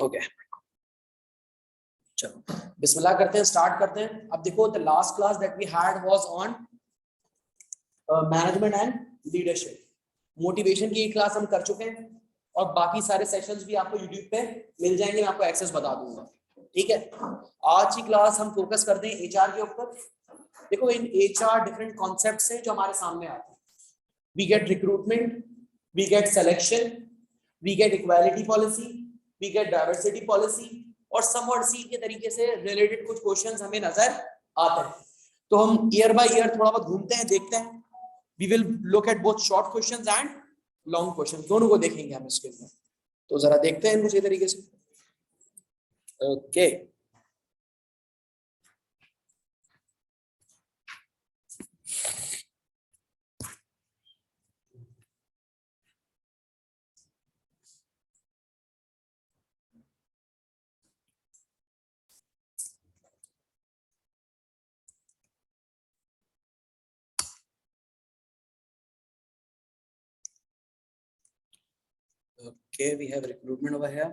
Okay चलो बिस्मिल्लाह करते हैं, स्टार्ट करते हैं। अब देखो the last class that we had was on management and leadership. Motivation की एक क्लास हम कर चुके हैं और बाकी सारे सेशंस भी आपको यूट्यूब पे मिल जाएंगे, मैं आपको एक्सेस बता दूंगा। ठीक है, आज की क्लास हम फोकस करते हैं एचआर के ऊपर। देखो इन एचआर डिफरेंट कॉन्सेप्ट्स हैं जो हमारे सामने आते हैं। We get recruitment, we get selection, we get equality policy, we get diversity policy और समवॉट सी के तरीके से रिलेटेड कुछ क्वेश्चंस हमें नजर आते हैं। तो हम ईयर बाय ईयर थोड़ा बहुत घूमते हैं, देखते हैं। We will look at both short questions and long question, दोनों को देखेंगे हम इसके अंदर। तो जरा देखते हैं कुछ तरीके से। Okay okay, we have recruitment over here.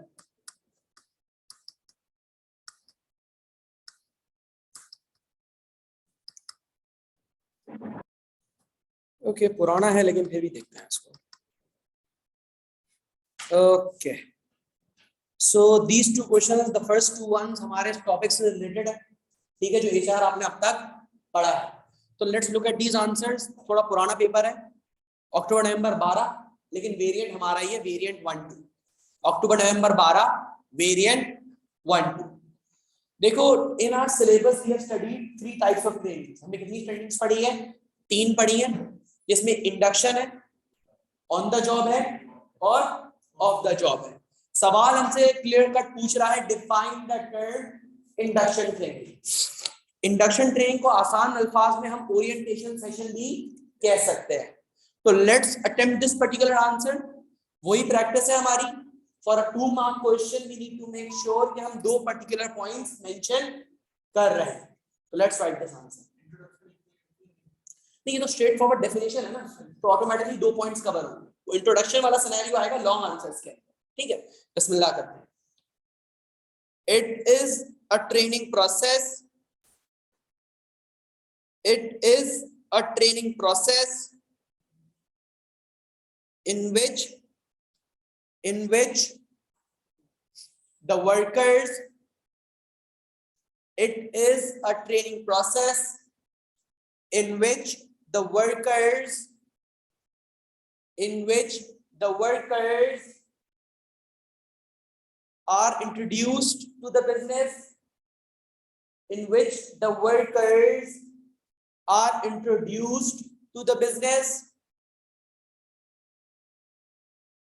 Okay, पुराना है लेकिन फिर भी देखते हैं इसको। Okay, so these two questions, the first two ones हमारे टॉपिक से रिलेटेड है। ठीक है, जो एचआर आपने अब तक पढ़ा है। तो let's look at these answers. थोड़ा पुराना पेपर है, अक्टूबर नवंबर 12, लेकिन वेरिएंट हमारा ये वेरिएंट 1-2। अक्टूबर नवंबर 12 वेरिएंट 1-2। देखो in our syllabus we have studied 3 types of trainings. हमने कितनी ट्रेनिंग्स पढ़ी है? 3 पढ़ी है, जिसमें इंडक्शन है, ऑन द जॉब है और ऑफ द जॉब है। सवाल हमसे क्लियर कट पूछ रहा है, define the term induction training. Induction training को आसान अल्फाज में हम ओरिएंटेशन सेशन भी कह सकते हैं। तो let's attempt this particular answer. वही प्रैक्टिस है हमारी। For a 2 mark question we need to make sure कि हम 2 पर्टिकुलर पॉइंट्स मेंशन कर रहे हैं। तो लेट्स राइट दिस आंसर। ये तो स्ट्रेट फॉरवर्ड डेफिनेशन है ना, तो ऑटोमेटिकली 2 पॉइंट्स कवर होंगे। तो इंट्रोडक्शन वाला सिनेरियो आएगा लॉन्ग आंसर्स के। ठीक है, बिस्मिल्लाह करते हैं। It is a training process, it is a training process in which the workers, it is a training process in which the workers are introduced to the business, in which the workers are introduced to the business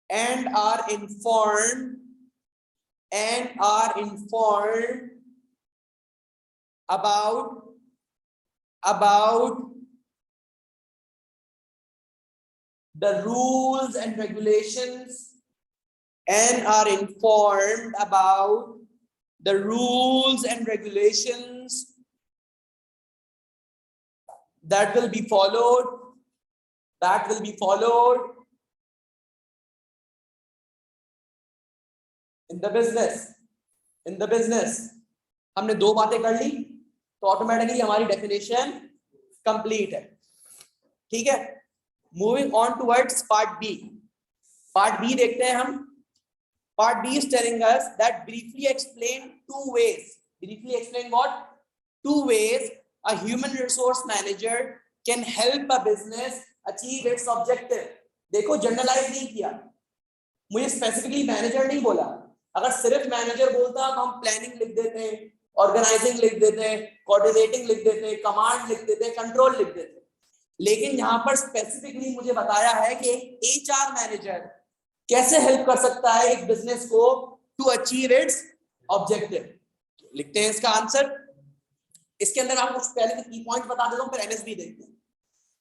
and are informed about the rules and regulations, and are informed about the rules and regulations that will be followed in the business। हमने 2 बातें कर ली तो automatically हमारी definition complete है। ठीक है, moving on towards part B. Part B देखते हैं हम। Part B is telling us that briefly explain 2 ways। Briefly explain what? 2 ways a human resource manager can help a business achieve its objective। देखो generalise नहीं किया, मुझे specifically manager नहीं बोला। अगर सिर्फ मैनेजर बोलता तो हम प्लानिंग लिख देते, ऑर्गेनाइजिंग लिख देते, कोऑर्डिनेटिंग लिख देते, कमांड लिख देते, कंट्रोल लिख देते। लेकिन यहाँ पर स्पेसिफिकली मुझे बताया है कि एचआर मैनेजर कैसे हेल्प कर सकता है एक बिजनेस को टू अचीव इट्स ऑब्जेक्टिव। लिखते हैं इसका आंसर। इसके अंदर आपको पहले के की पॉइंट बता देता हूं, फिर एनएसबी देखते हैं।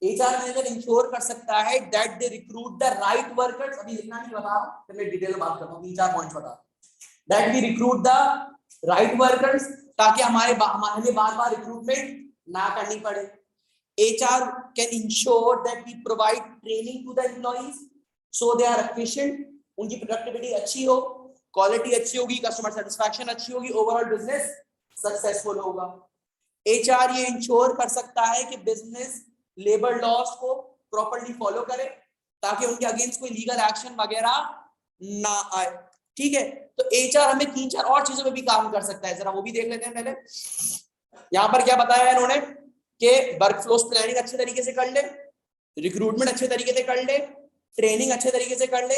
एचआर मैनेजर इंश्योर कर सकता है that they recruit the right workers. अभी लिखना नहीं बता रहा, फिर मैं डिटेल में बात करता हूं। 3-4 पॉइंट्स बता रहा हूं। That we recruit the right workers, ताकि हमारे बार-बार रिक्रूटमेंट ना करनी पड़े। HR can ensure that we provide training to the employees so they are efficient, उनकी प्रोडक्टिविटी अच्छी हो। क्वालिटी अच्छी होगी, कस्टमर सेटिस्फैक्शन अच्छी होगी, ओवरऑल बिजनेस सक्सेसफुल होगा। एचआर ये इंश्योर कर सकता है कि बिजनेस लेबर लॉस को प्रॉपर्ली फॉलो करे ताकि उनके अगेंस्ट कोई लीगल एक्शन वगैरह ना आए। ठीक है, तो एचआर हमें 3-4 और चीजों में भी काम कर सकता है, जरा वो भी देख लेते हैं पहले। यहां पर क्या बताया है इन्होंने कि वर्क फ्लोस प्लानिंग अच्छे तरीके से कर ले, रिक्रूटमेंट अच्छे तरीके से कर ले, ट्रेनिंग अच्छे तरीके से कर ले।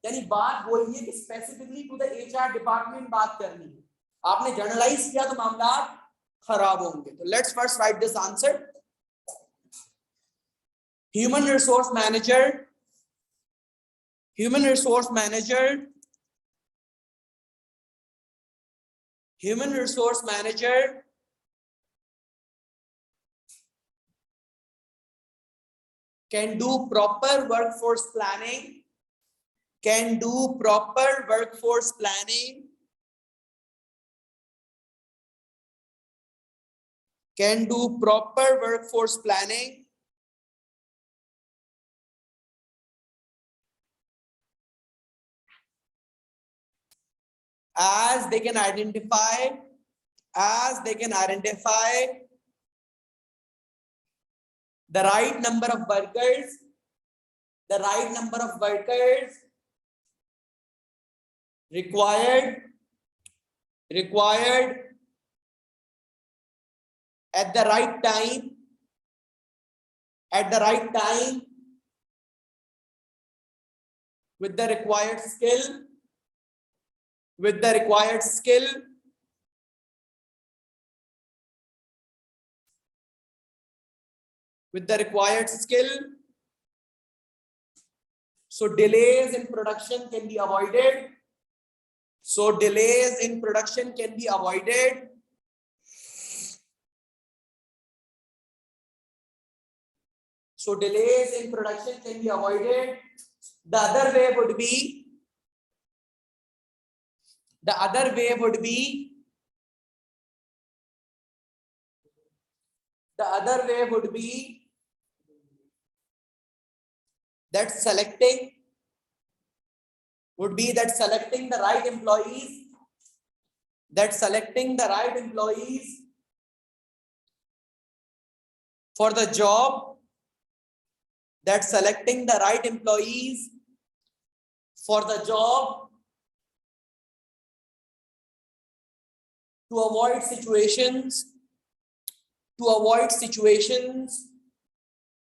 यानी बात वही है कि specifically to the HR department बात करनी है। आपने जर्नलाइज किया तो मामला खराब होंगे। तो let's first right this answer. Human resource manager, human resource manager, human resource manager can do proper workforce planning, can do proper workforce planning, can do proper workforce planning as they can identify the right number of workers, required at the right time, with the required skill, so delays in production can be avoided, the other way would be that selecting the right employees for the job, to avoid situations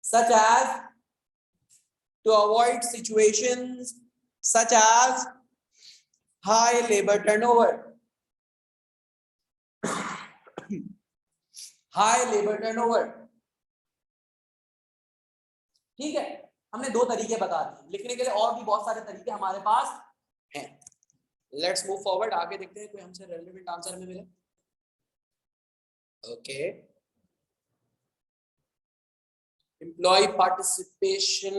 such as high labor turnover, ठीक है। हमने 2 तरीके बता दिए, लिखने के लिए और भी बहुत सारे तरीके हमारे पास हैं। लेट्स मूव फॉरवर्ड, आगे देखते हैं कोई हमसे रेलेवेंट आंसर में मिले। Okay, employee participation.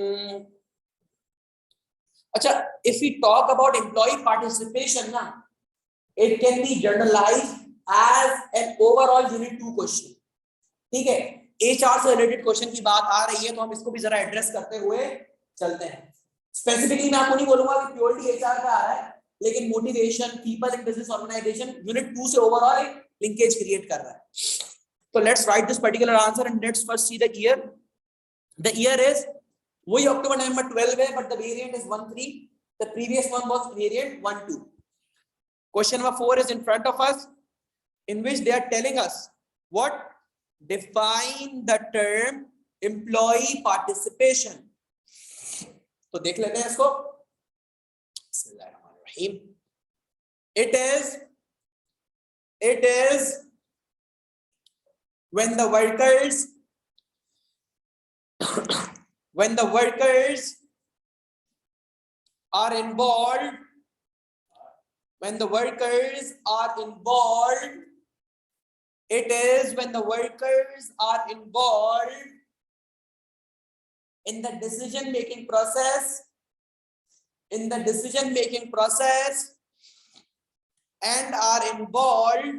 अच्छा, if we talk about employee participation ना, it can be generalised as an overall unit 2 question. ठीक है, एचआर से रिलेटेड क्वेश्चन की बात आ रही है तो हम इसको भी जरा एड्रेस करते हुए चलते हैं। स्पेसिफिकली मैं आपको नहीं बोलूंगा कि प्योरली एचआर का आ रहा है, लेकिन motivation, people in business organisation unit 2 से ओवरऑल एक लिंकेज क्रिएट कर रहा है। तो let's write this particular answer and let's first see the year. The year is वही अक्टूबर नवंबर 12 है, but the variant is 13, the previous one was variant 12। Question number 4 is in front of us, in which they are telling us what, define the term employee participation। तो देख लेते हैं इसको। It is when the workers are involved, it is when the workers are involved in the decision making process, and are involved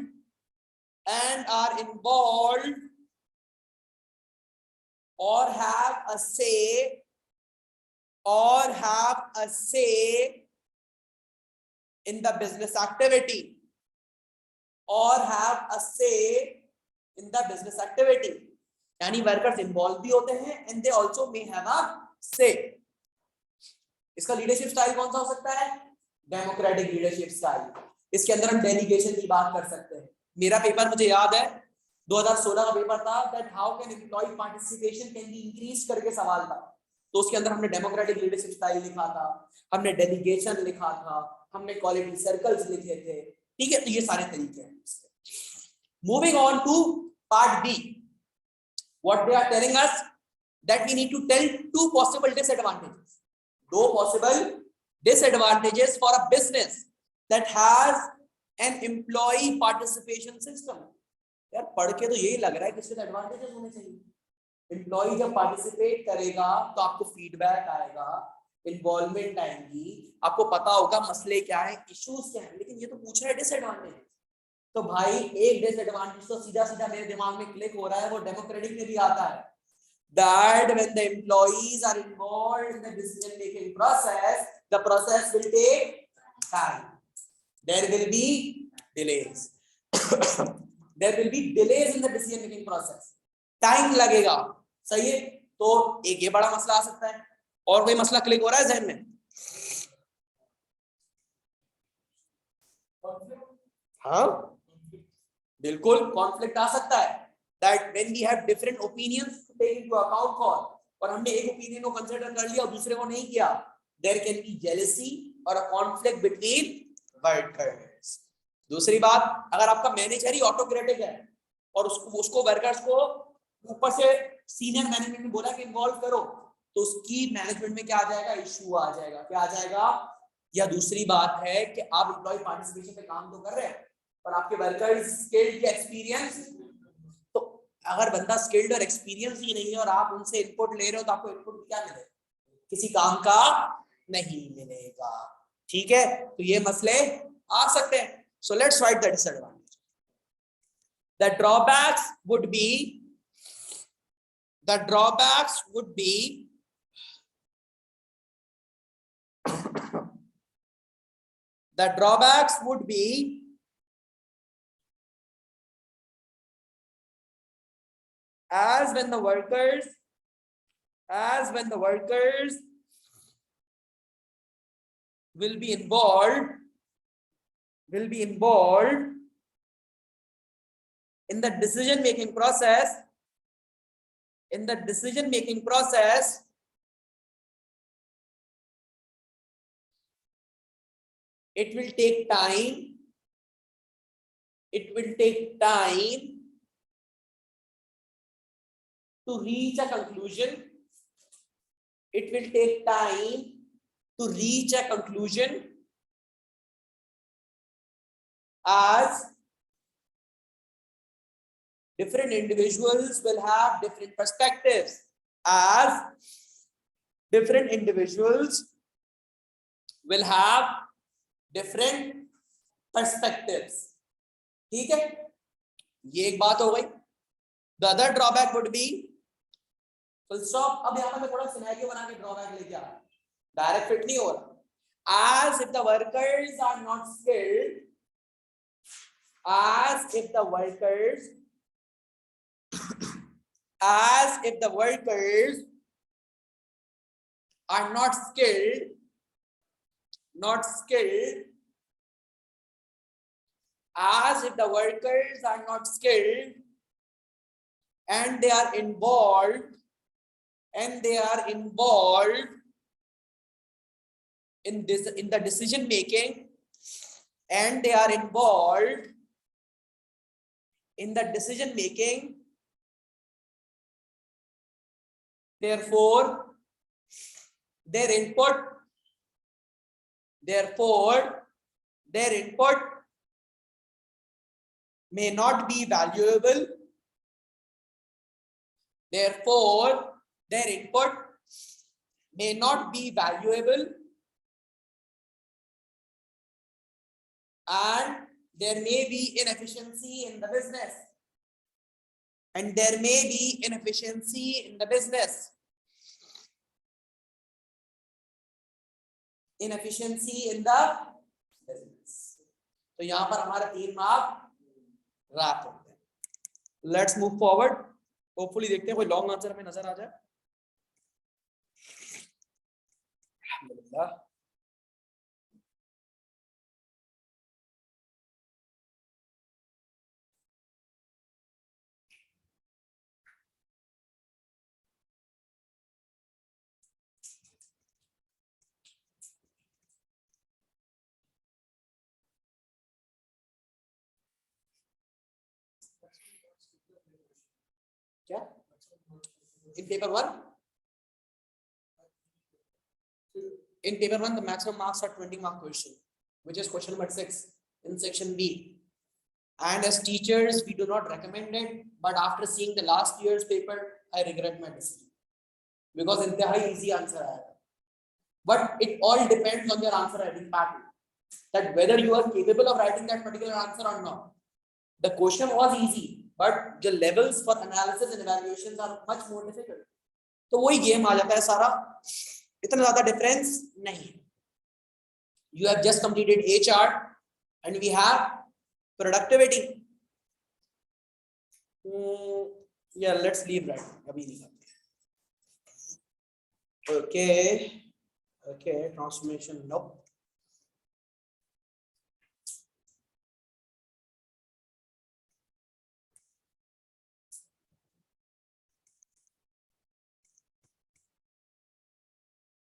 or have a say in the business activity or have a say in the business activity. यानी workers involve भी होते हैं and they also may have a say. इसका leadership style कौन सा हो सकता है? Democratic leadership style. इसके अंदर हम डेलीगेशन की बात कर सकते हैं. मेरा पेपर मुझे याद है 2016 का पेपर था, that how can employ participation can be increase करके सवाल था. तो उसके अंदर हमने डेमोक्रेटिक लीडरशिप स्टाइल लिखा था, हमने डेलीगेशन लिखा था, हमने क्वालिटी सर्कल्स लिखे थे. ठीक है, तो ये सारे तरीके हैं. Moving on to part B, what they are telling us that we need to tell two possible disadvantages. दो possible disadvantages for a business that has an employee participation system. यार पढ़ के तो यही लग रहा है कि इसके एडवांटेजेस होने चाहिए. एम्प्लॉय जब पार्टिसिपेट करेगा तो आपको फीडबैक आएगा, इन्वॉल्वमेंट आएगी, आपको पता होगा मसले क्या है, इश्यूज क्या है. लेकिन ये तो पूछ रहा है डिसएडवांटेज. तो भाई एक डिसएडवांटेज तो सीधा सीधा मेरे दिमाग में क्लिक हो रहा है, वो डेमोक्रेटिक में भी आता है. That when the employees are involved in the decision making process, the process will take time. There will be delays. There will be delays in the decision making process. Time लगेगा. सही है. तो एक ये बड़ा मसला आ सकता है. और कोई मसला क्लिक हो रहा है जहन में? हाँ बिल्कुल, कॉन्फ्लिक्ट आ सकता है. That when we have different opinions to take into account for, और हमने एक ओपिनियन को कंसीडर कर लिया और दूसरे को नहीं किया, there can be jealousy or a conflict between workers. दूसरी बात, अगर आपका मैनेजर ही ऑटोक्रेटिक है और उसको वर्कर्स को ऊपर से सीनियर मैनेजमेंट ने बोला कि इन्वॉल्व करो, तो उसकी मैनेजमेंट में क्या आ जाएगा? इशू आ जाएगा. क्या आ जाएगा? या दूसरी बात है कि आप एम्प्लॉय पार्टिसिपेशन पे काम तो कर रहे हैं और आपके वर्कर्स स्किल्ड या एक्सपीरियंस, तो अगर बंदा स्किल्ड और एक्सपीरियंस ही नहीं है और आप उनसे इनपुट ले रहे हो तो आपको इनपुट क्या मिलेगा? किसी काम का नहीं मिलेगा. ठीक है, तो ये मसले आ सकते हैं. So let's write the disadvantage. The drawbacks would be the drawbacks would be as when the workers will be involved in the decision making process, it will take time to reach a conclusion. It will take time to reach a conclusion as different individuals will have different perspectives. As different individuals will have different perspectives. ठीक है, ये एक बात हो गई. The other drawback would be full stop. अब यहाँ पर मैं थोड़ा सिनेरियो बना के ड्रॉबैक लेके आ रहा हूँ, डायरेक्ट फिट नहीं हो रहा. As if the workers are not skilled, as if the workers are not skilled, as if the workers are not skilled and they are involved in the decision making, and they are involved in the decision making, therefore their input may not be valuable. Therefore their input may not be valuable, and there may be inefficiency in the business. Inefficiency in the business. तो यहाँ पर हमारा 3 mark रात होते हैं। Let's move forward, hopefully देखते हैं कोई लॉन्ग आंसर हमें नजर आ जाए। अल्हम्दुलिल्लाह। क्या in paper 1, in paper 1 the maximum marks are 20 mark question, which is question number 6 in section B, and as teachers we do not recommend it, but after seeing the last year's paper I regret my decision because intihai easy answer aayega, but it all depends on your answer writing pattern, that whether you are capable of writing that particular answer or not. The question was easy, but the levels for analysis and evaluations are much more difficult. तो वही game आ जाता है सारा, इतना ज्यादा difference नहीं। You have just completed HR and we have productivity. Yeah, let's leave right. अभी नहीं करते। Okay, transformation nope.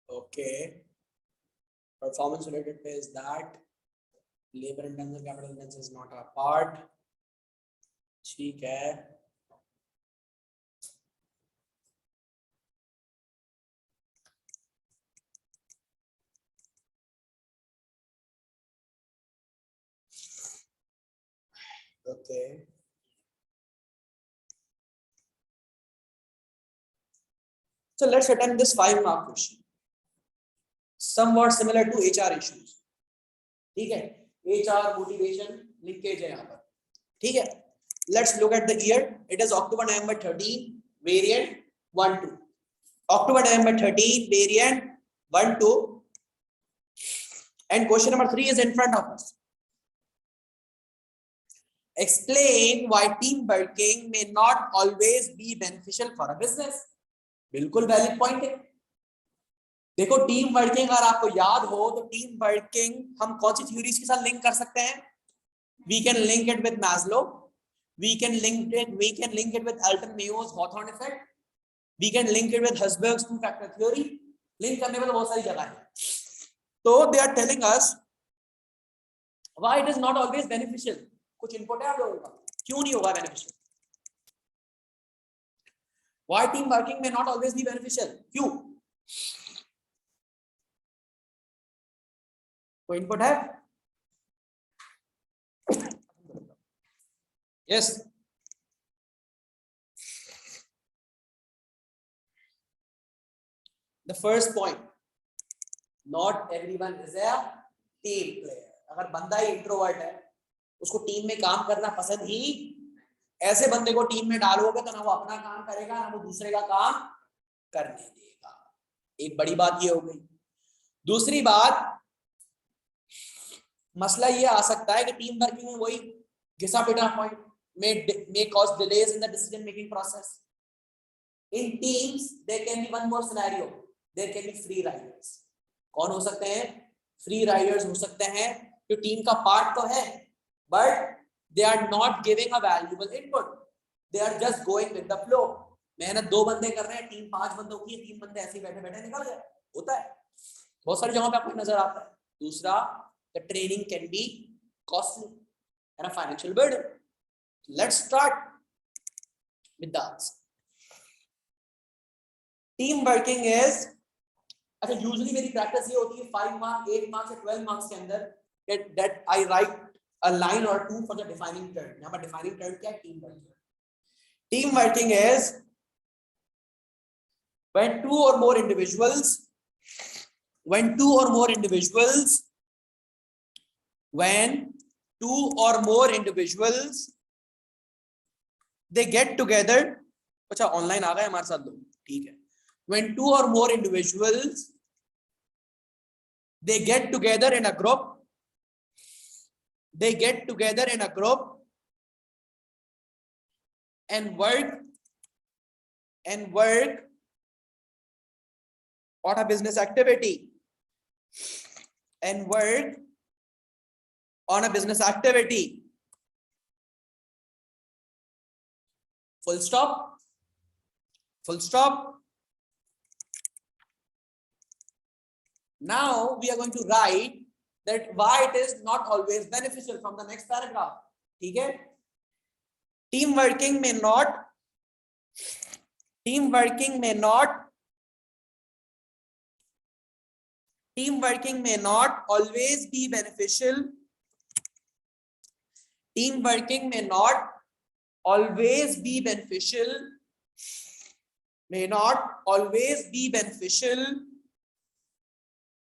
Okay, performance related pay is that, labor intensive capital intensive is not a part, ठीक है। Okay, so let's attempt this 5 mark question, somewhat similar to HR issues, ठीक है। HR motivation linkage है यहाँ पर, ठीक है। Let's look at the year. It is October November 13 variant 1-2, October November 13 variant 1-2, and question number 3 is in front of us. Explain why team working may not always be beneficial for a business. बिल्कुल valid point है। देखो team working अगर आपको याद हो तो team working हम कौन सी थ्योरीज के साथ लिंक कर सकते हैं? We can link it with Maslow, we can link it with Alton Mayo's Hawthorne effect, we can link it with Herzberg's 2-factor theory. Link करने में तो बहुत सारी जगह है। तो they are telling us why it is not always beneficial. कुछ input है आप लोगों का, क्यों नहीं होगा beneficial? Why team working may not always be beneficial? क्यों? कोई इनपुट है? Yes. The first point, not everyone is a team player. अगर बंदा ही इंट्रोवर्ट है, उसको टीम में काम करना पसंद ही, ऐसे बंदे को टीम में डालोगे तो ना वो अपना काम करेगा ना वो दूसरे का काम करने देगा। एक बड़ी बात ये हो गई। दूसरी बात, मसला ये आ सकता है कि टीम वर्किंग में वही घिसा पिटा point may cause delays in the decision making process. In teams there can be one more scenario, there can be free riders. कौन हो सकते हैं? फ्री राइडर्स हो सकते हैं जो टीम का पार्ट तो है but they are not giving a valuable input, they are just going with the flow. मेहनत 2 बंदे कर रहे हैं, टीम 5 बंदों की है, 3 बंदे ऐसे ही बैठे बैठे निकल गए, होता है बहुत सारी जगहों पे आपको नजर आता है। दूसरा, the training can be costly and a financial burden. Let's start with the answer. Team working is, अच्छा यूजुअली मेरी प्रैक्टिस ये होती है 5 मार्क्स 8 मार्क्स या 12 मार्क्स के अंदर that I write a line or two for the defining term. यहाँ पर defining term क्या है? Team working. Team working is when two or more individuals they get together, अच्छा ऑनलाइन आ गए हमारे साथ लोग, ठीक है। When 2 or more individuals they get together in a group, they get together in a group and work on a business activity and work on a business activity. Full stop. Full stop. Now we are going to write that why it is not always beneficial from the next paragraph. ठीक है? Team working may not always be beneficial. Team working may not always be beneficial.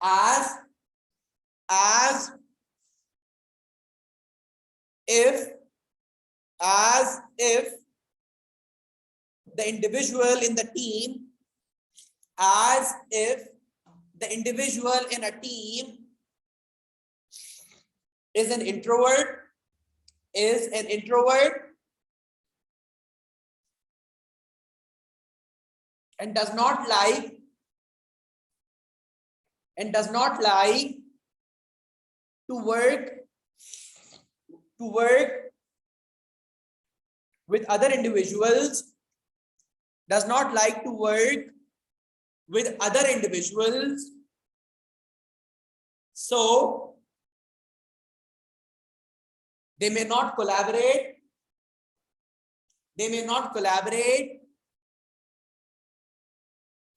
As if the individual in the team, is an introvert, and does not like to work with other individuals, so they may not collaborate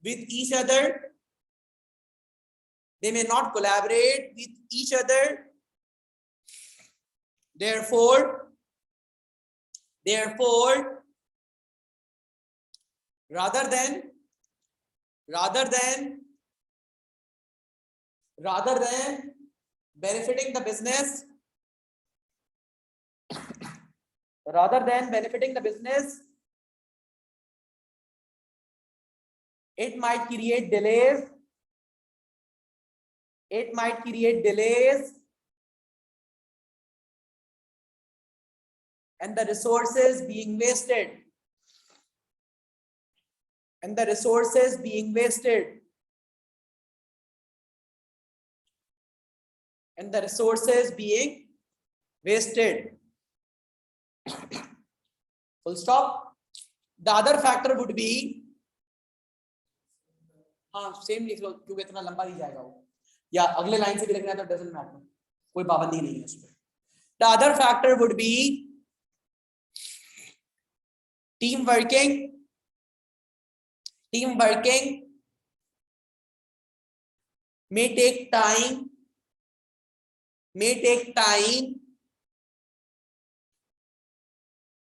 with each other. Therefore, rather than benefiting the business, it might create delays and the resources being wasted. Full stop. The other factor would be, हाँ same लिख लो क्योंकि इतना लंबा नहीं जाएगा वो, या अगले लाइन से भी लिखना है तो डजंट मैटर, कोई पाबंदी नहीं है उस पर. The other factor would be team working may take time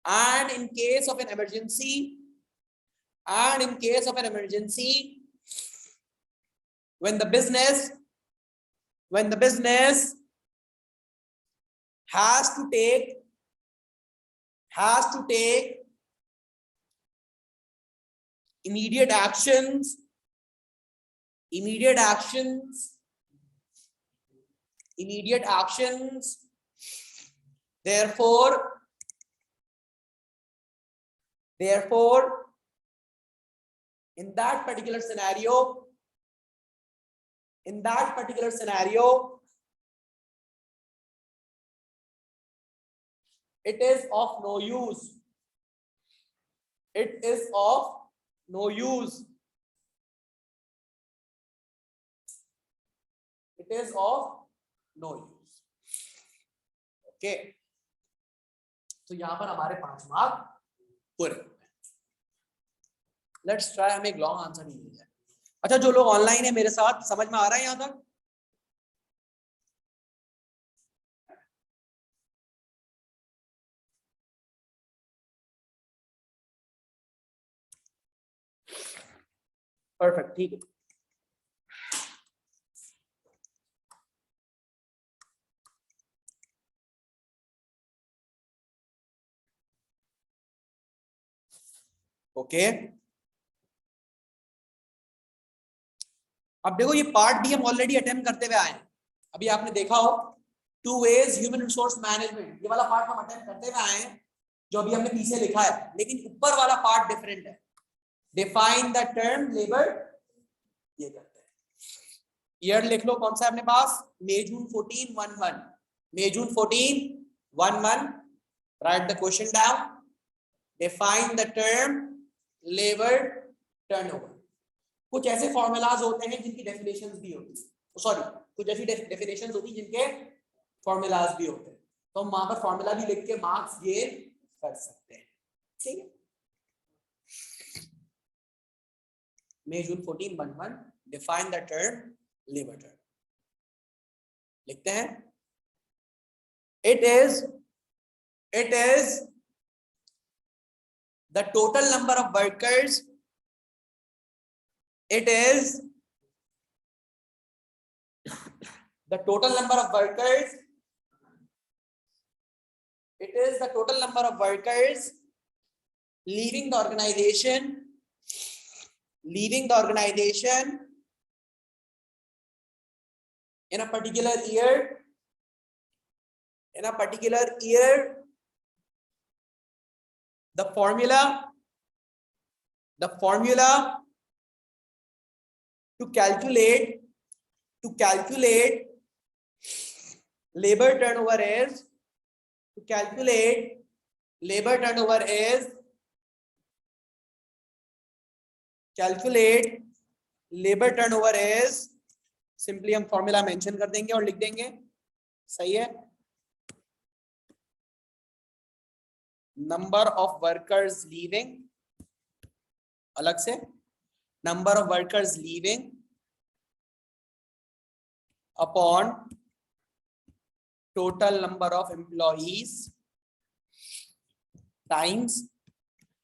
and in case of an emergency when the business has to take immediate actions, therefore in that particular scenario it is of no use. Okay, तो यहां पर हमारे 5 mark पूरे. Let's try. हमें एक long answer नहीं मिल जाए. अच्छा, जो लोग ऑनलाइन है मेरे साथ, समझ में आ रहा है यहां तक? परफेक्ट, ठीक है. ओके, अब देखो ये पार्ट भी हम ऑलरेडी अटेम्प्ट करते हुए आए हैं. अभी आपने देखा हो 2 ways ह्यूमन रिसोर्स मैनेजमेंट, ये वाला पार्ट हम अटेम्प्ट करते हुए आए हैं जो अभी हमने पीछे लिखा है, लेकिन ऊपर वाला पार्ट डिफरेंट है। डिफाइन द टर्म लेबर, ये करते हैं। ईयर लिख लो कौन सा है अपने पास, मई जून 14 11, मई जून 14 11। Right the question down, define the term labour turnover. कुछ ऐसे फॉर्मूलाज होते हैं जिनकी डेफिनेशंस भी होती है, सॉरी कुछ ऐसी डेफिनेशंस होती है जिनके फॉर्मूलाज भी होते हैं, तो हम वहां पर फॉर्मूला भी लिख के मार्क्स गेन कर सकते हैं। ठीक है, मई जून 14 11, define the term labour term. लिखते हैं, it is the total number of workers, it is the total number of workers, it is the total number of workers leaving the organization in a particular year. The formula to calculate labor turnover is, simply हम formula mention कर देंगे और लिख देंगे, सही है। Number of workers leaving, अलग से number of workers leaving upon total number of employees times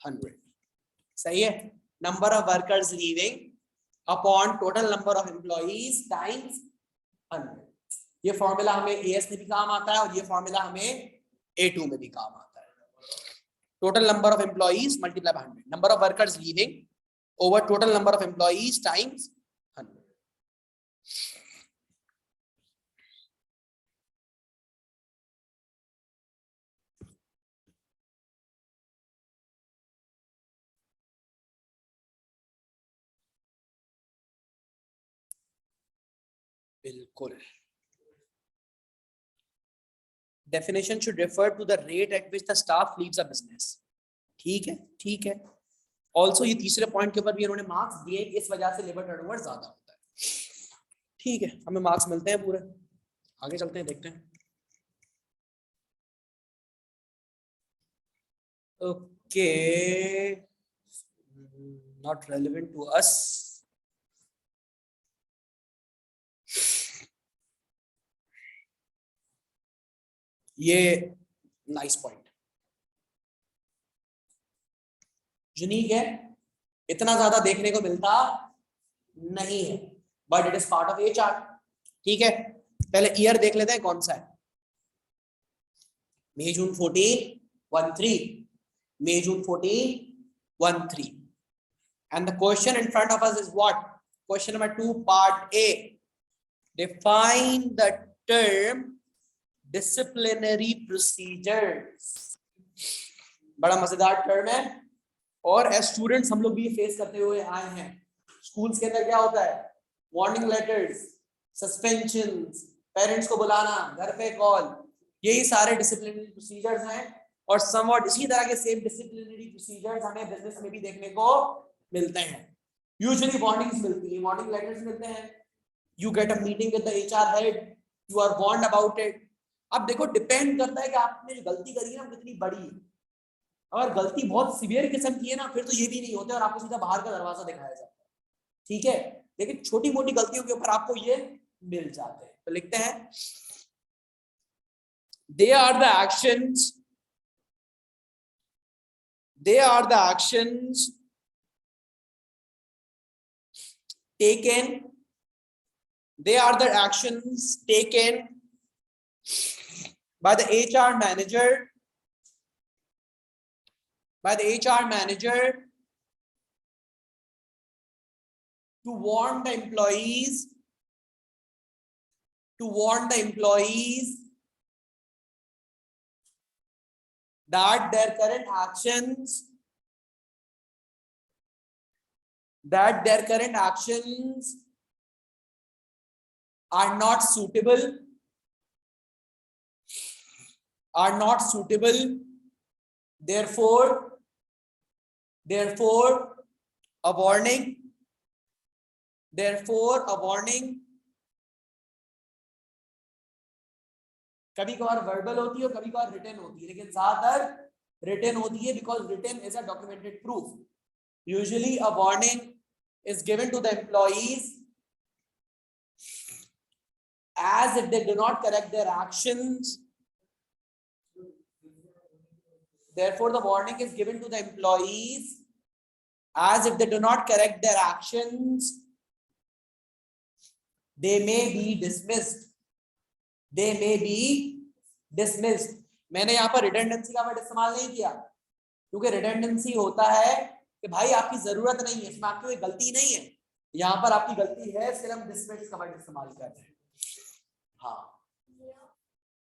100, सही है। Number of workers leaving upon total number of employees times 100। ये फॉर्मूला हमें एएस में भी काम आता है और ये फॉर्मूला हमें A2 में भी काम आता है। Total number of employees multiply by 100, number of workers leaving over total number of employees times 100. बिल्कुल, definition should refer to the rate at which the staff leaves a business। ठीक है। Also ये तीसरे पॉइंट के ऊपर भी इन्होंने marks दिए, इस वजह से लेबर टर्नओवर ज्यादा होता है। ठीक है, हमें मार्क्स मिलते हैं पूरे, आगे चलते हैं, देखते हैं। Okay, not relevant to us. ये नाइस पॉइंट, यूनिक है, इतना ज्यादा देखने को मिलता नहीं है, but it is part of HR। ठीक है, पहले ईयर देख लेते हैं कौन सा है, मई जून 14 13, मई जून 14 13। and the question in front of us is what? Question number 2 part A, define the term disciplinary procedures। बड़ा मजेदार टर्म है और एज स्टूडेंट्स हम लोग भी फेस करते हुए आए हैं। स्कूल्स के अंदर क्या होता है, वार्निंग लेटर्स, सस्पेंशंस, पेरेंट्स को बुलाना, घर पे कॉल, यही सारे डिसिप्लिनरी प्रोसीजर्स हैं। और समवॉट इसी तरह के सेम डिसिप्लिनरी प्रोसीजर्स हमें बिजनेस में भी देखने को मिलते हैं। यूजुअली वार्निंग्स मिलती है, वार्निंग लेटर्स मिलते हैं, you get a meeting with the HR head, you are warned about it. अब देखो डिपेंड करता है कि आपने जो गलती करी है ना कितनी बड़ी है। अगर गलती बहुत सीवियर किस्म की है ना, फिर तो ये भी नहीं होते और आपको सीधा बाहर का दरवाजा दिखाया जाता है। ठीक है, लेकिन छोटी मोटी गलतियों के ऊपर आपको ये मिल जाते हैं। तो लिखते हैं, they are the actions taken by the HR manager to warn the employees that their current actions that their current actions are not suitable therefore a warning कभी कभार वर्बल होती है और कभी कभार रिटन होती है, लेकिन ज्यादातर रिटन होती है because written is a documented proof. Usually a warning is given to the employees as if they do not correct their actions. Therefore, the warning is given to the employees as if they do not correct their actions, they may be dismissed. मैंने यहाँ पर redundancy का word इस्तेमाल नहीं किया क्योंकि redundancy होता है कि भाई आपकी जरूरत नहीं है, इसमें आपकी कोई गलती नहीं है. यहाँ पर आपकी गलती है, फिर हम डिसमिस का वर्ड इस्तेमाल करते हैं.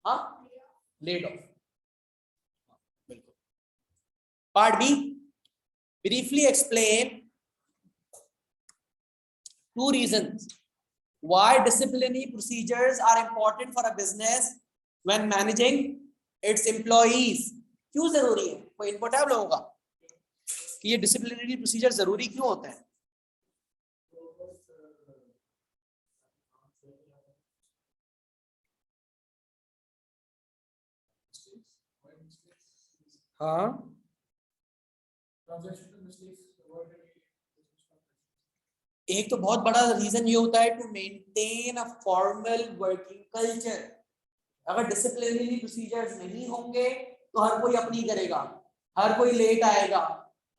हाँ लेड ऑफ. बिल्कुल. Part B, briefly explain 2 reasons why disciplinary procedures are important for a business when managing its employees. क्यों जरूरी है? कोई इनपुट है आप लोगों का कि ये डिसिप्लिनरी प्रोसीजर जरूरी क्यों होते हैं? हाँ, एक तो बहुत बड़ा रीजन ये होता है to maintain a formal working culture. अगर डिसिप्लिनरी प्रोसीजर्स नहीं होंगे तो हर कोई अपनी करेगा, हर कोई लेट आएगा,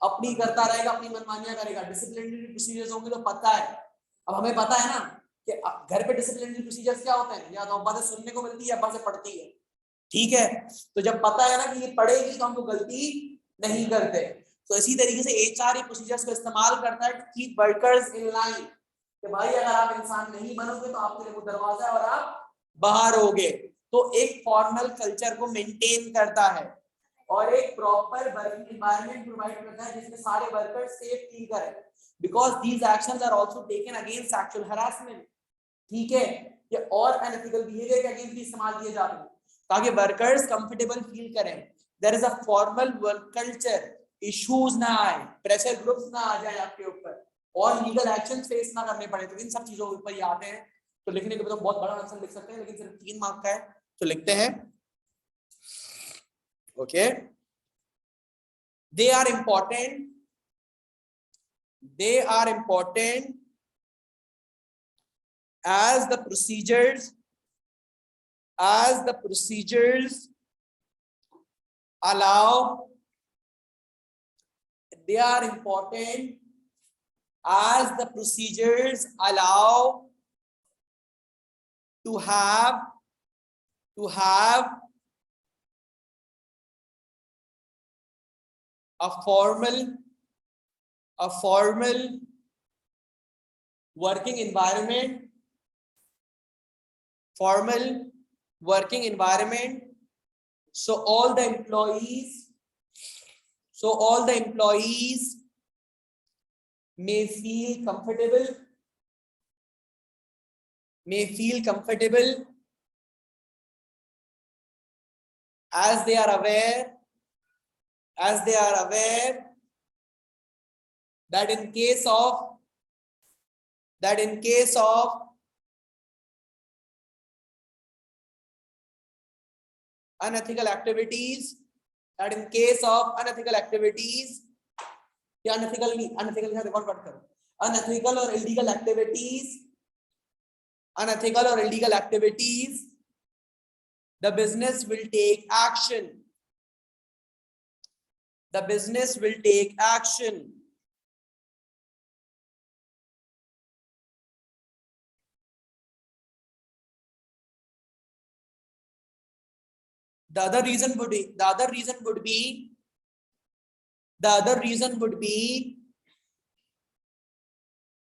अपनी करता रहेगा, अपनी मनमानियां करेगा. डिसिप्लिनरी प्रोसीजर्स होंगे तो पता है. अब हमें पता है ना कि घर पे डिसिप्लिनरी प्रोसीजर्स क्या होते हैं, या तो बातें सुनने को मिलती है या बातें पढ़ती है. ठीक है, तो जब पता है ना कि ये पढ़ेगी तो हम वो गलती नहीं करते. तो इसी तरीके से एचआर प्रोसीजर्स को इस्तेमाल करता है to keep workers in line कि भाई अगर आप इंसान नहीं बनोगे तो आपके लिए वो दरवाजा है और आप बाहर होगे. तो एक फॉर्मल कल्चर को मेंटेन करता है और एक प्रॉपर वर्किंग एनवायरनमेंट प्रोवाइड करता है जिसमें सारे वर्कर्स सेफ फील करें, because these actions are also taken against sexual harassment. ठीक है, ये और अनएथिकल बिहेवियर के अगेंस्ट भी इस्तेमाल किए जाते हैं ताकि वर्कर्स कंफर्टेबल फील करें. There is a formal work culture, issues ना आए, प्रेशर ग्रुप्स ना आ जाए आपके ऊपर और लीगल एक्शंस फेस ना करने पड़े. तो इन सब चीजों के ऊपर ये आते हैं. तो लिखने के बाद तो बहुत बड़ा आंसर लिख सकते हैं, लेकिन सिर्फ 3 मार्क का है तो लिखते हैं. Okay, they are important as the procedures allow. They are important as the procedures allow to have a formal working environment. So all the employees may feel comfortable as they are aware that in case of unethical activities, या unethical or illegal activities, the business will take action. The other reason would be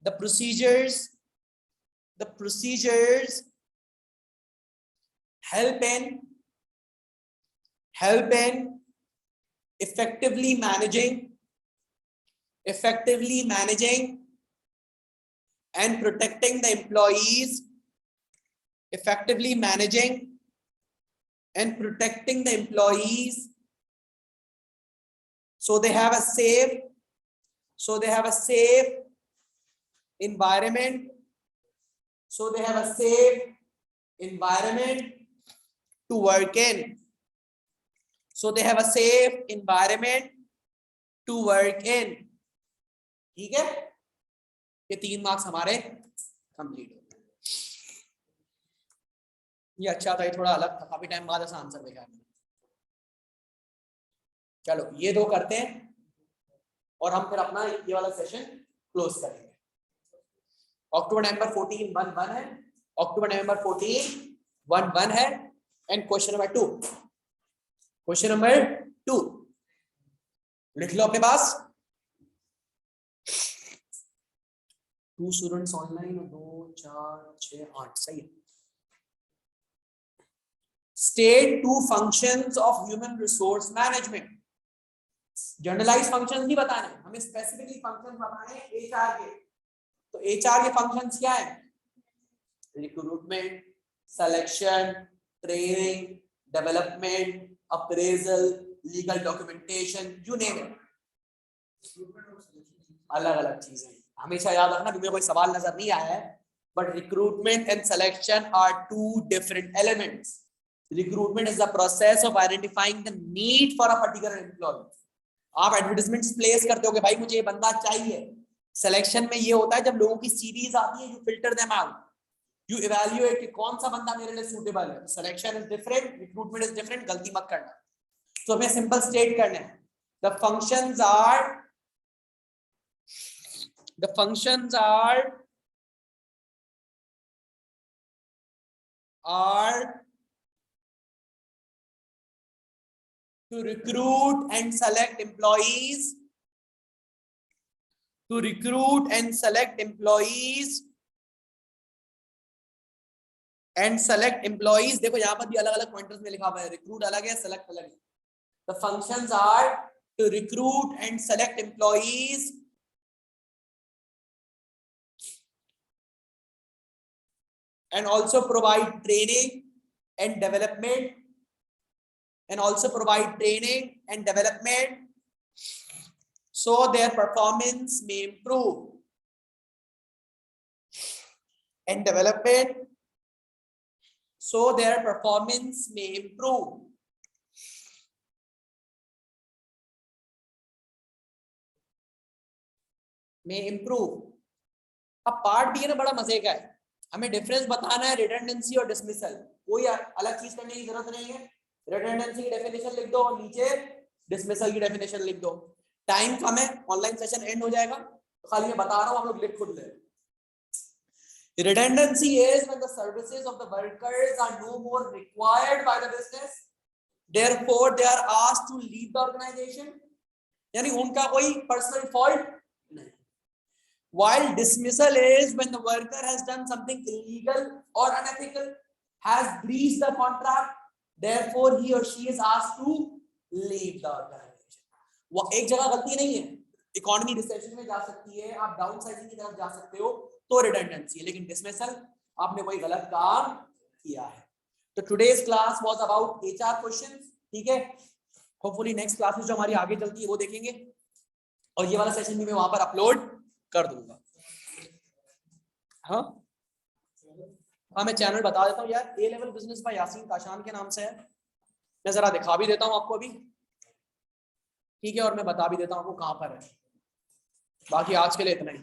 the procedures help in effectively managing and protecting the employees, effectively managing and protecting the employees so they have a safe environment, to work in, ठीक है। ये 3 marks हमारे complete हो गए। ये अच्छा था, ये थोड़ा अलग था, काफी टाइम बाद ऐसा आंसर देखा है। चलो ये 2 करते हैं और हम फिर अपना ये वाला सेशन क्लोज करेंगे। अक्टूबर नवंबर 14 1 है, अक्टूबर नवंबर 14 1 है। एंड क्वेश्चन नंबर 2 लिख लो अपने पास। 2 स्टूडेंट्स ऑनलाइन, 2 4 6 8, सही है। State 2 functions of human resource management. Generalise functions नहीं बताने, हमें स्पेसिफिकली फंक्शंस बताने एचआर के। तो एचआर के फंक्शंस क्या है? Recruitment, selection, training, development, appraisal, legal documentation, you name it. अलग अलग चीजें हमेशा याद रखना, क्योंकि कोई सवाल नजर नहीं आया है। But recruitment and selection are 2 different elements. Recruitment is the process of identifying the need for a particular employee. आप एडवर्टाइजमेंट्स प्लेस करते हो कि भाई मुझे ये बंदा चाहिए। सिलेक्शन में ये होता है जब लोगों की सीरीज आती है, you filter them out, you evaluate कि कौन सा बंदा मेरे लिए सूटेबल है। Selection is different, recruitment is different, गलती मत करना। तो हमें सिंपल स्टेट करना है, the functions are to recruit and select employees, देखो यहां पर भी अलग अलग पॉइंटर्स में लिखा हुआ है, रिक्रूट अलग है, सेलेक्ट अलग है। The functions are to recruit and select employees and also provide training and development, so their performance may improve, and development so their performance may improve. अब पार्ट भी है ना, बड़ा मजे का है। हमें डिफरेंस बताना है रिडंडेंसी और डिसमिसल। कोई अलग चीज करने की जरूरत नहीं है। रिडंडेंसी की डेफिनेशन लिख दो और नीचे डिसमिसल की डेफिनेशन लिख दो। टाइम कम है, ऑनलाइन सेशन एंड हो जाएगा, तो खाली मैं बता रहा हूं, आप लोग लिख खुद ले। Redundancy is when the services of the workers are no more required by the business, therefore they are asked to leave the organization, यानी उनका कोई पर्सनल फॉल्ट नहीं। While dismissal is when the worker has done something illegal or unethical, has breached the contract, therefore he or she is asked to leave the organization. वो एक जगह गलती नहीं है, इकोनॉमी रिसेशन में जा सकती है, आप डाउन साइजिंग की तरफ जा सकते हो तो रिडंडेंसी है, लेकिन डिसमिसल आपने कोई गलत काम किया है। तो today's class was about HR questions, ठीक है। होपफुली नेक्स्ट क्लासेस जो हमारी आगे चलती है वो देखेंगे, और ये वाला सेशन भी मैं वहां पर अपलोड कर दूंगा। हाँ मैं चैनल बता देता हूँ यार, A level business by Yasin Kashan के नाम से है। मैं जरा दिखा भी देता हूँ आपको अभी, ठीक है, और मैं बता भी देता हूँ आपको कहाँ पर है। बाकी आज के लिए इतना ही।